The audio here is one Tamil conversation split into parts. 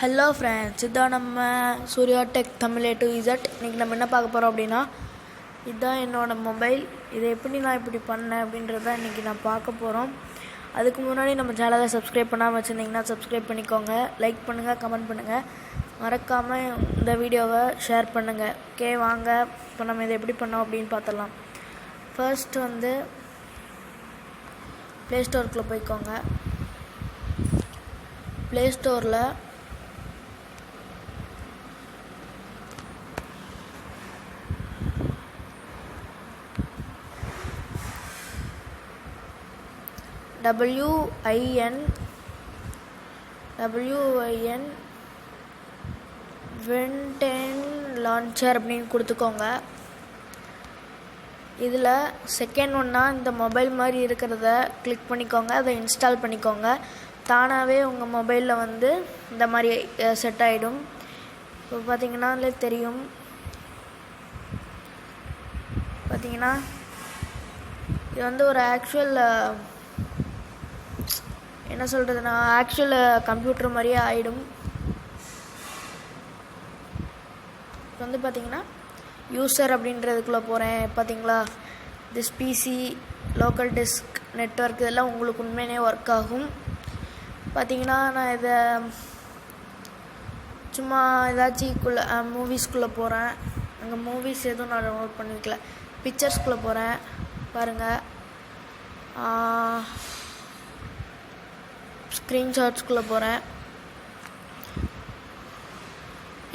ஹலோ ஃப்ரெண்ட்ஸ், இதான் நம்ம Surya tech Tamil A to Z. இன்றைக்கி நம்ம என்ன பார்க்க போகிறோம் அப்படின்னா, இதுதான் என்னோடய மொபைல். இதை எப்படி நான் இப்படி பண்ணேன் அப்படின்றத இன்றைக்கி நான் பார்க்க போகிறோம். அதுக்கு முன்னாடி நம்ம சேனலை சப்ஸ்கிரைப் பண்ணாமல் வச்சுருந்தீங்கன்னா சப்ஸ்கிரைப் பண்ணிக்கோங்க, லைக் பண்ணுங்கள், கமெண்ட் பண்ணுங்கள், மறக்காமல் இந்த வீடியோவை ஷேர் பண்ணுங்கள். ஓகே, வாங்க இப்போ நம்ம இதை எப்படி பண்ணோம் அப்படின்னு பார்த்துடலாம். ஃபர்ஸ்ட் ப்ளே ஸ்டோருக்குள்ளே போய்க்கோங்க. ப்ளே ஸ்டோரில் WIN Win10 லான்ச்சர் அப்படின்னு கொடுத்துக்கோங்க. இதில் செகண்ட் ஒன்னாக இந்த மொபைல் மாதிரி இருக்கிறத கிளிக் பண்ணிக்கோங்க, அதை இன்ஸ்டால் பண்ணிக்கோங்க. தானாகவே உங்கள் மொபைலில் இந்த மாதிரி செட் ஆகிடும். இப்போ பார்த்தீங்கன்னா அதில் தெரியும், பார்த்தீங்கன்னா இது ஒரு ஆக்சுவல் என்ன சொல்கிறதுனா ஆக்சுவல் கம்ப்யூட்டர் மாதிரியே ஆகிடும். இப்போ பார்த்தீங்கன்னா யூசர் அப்படின்றதுக்குள்ளே போகிறேன். பார்த்தீங்களா, this PC local disk network இதெல்லாம் உங்களுக்கு உண்மையிலே ஒர்க் ஆகும். பார்த்தீங்கன்னா நான் இதை சும்மா ஏதாச்சும் மூவிஸ்குள்ளே போகிறேன். அங்கே மூவிஸ் எதுவும் நான் டவுன்லோட் பண்ணிக்கல. பிக்சர்ஸ்குள்ளே போகிறேன், பாருங்கள். ஸ்க்ரீன்ஷாட்ஸ்குள்ளே போகிறேன்.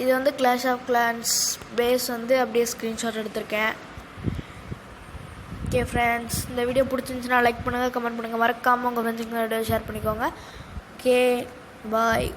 இது கிளாஷ் ஆஃப் கிளான்ஸ் பேஸ் அப்படியே ஸ்க்ரீன்ஷாட் எடுத்திருக்கேன். ஓகே ஃப்ரெண்ட்ஸ், இந்த வீடியோ பிடிச்சிருந்துச்சுன்னா லைக் பண்ணுங்கள், கமெண்ட் பண்ணுங்கள், மறக்காமல் உங்கள் ஃப்ரெண்ட்ஸுங்களோட ஷேர் பண்ணிக்கோங்க. ஓகே, பாய்.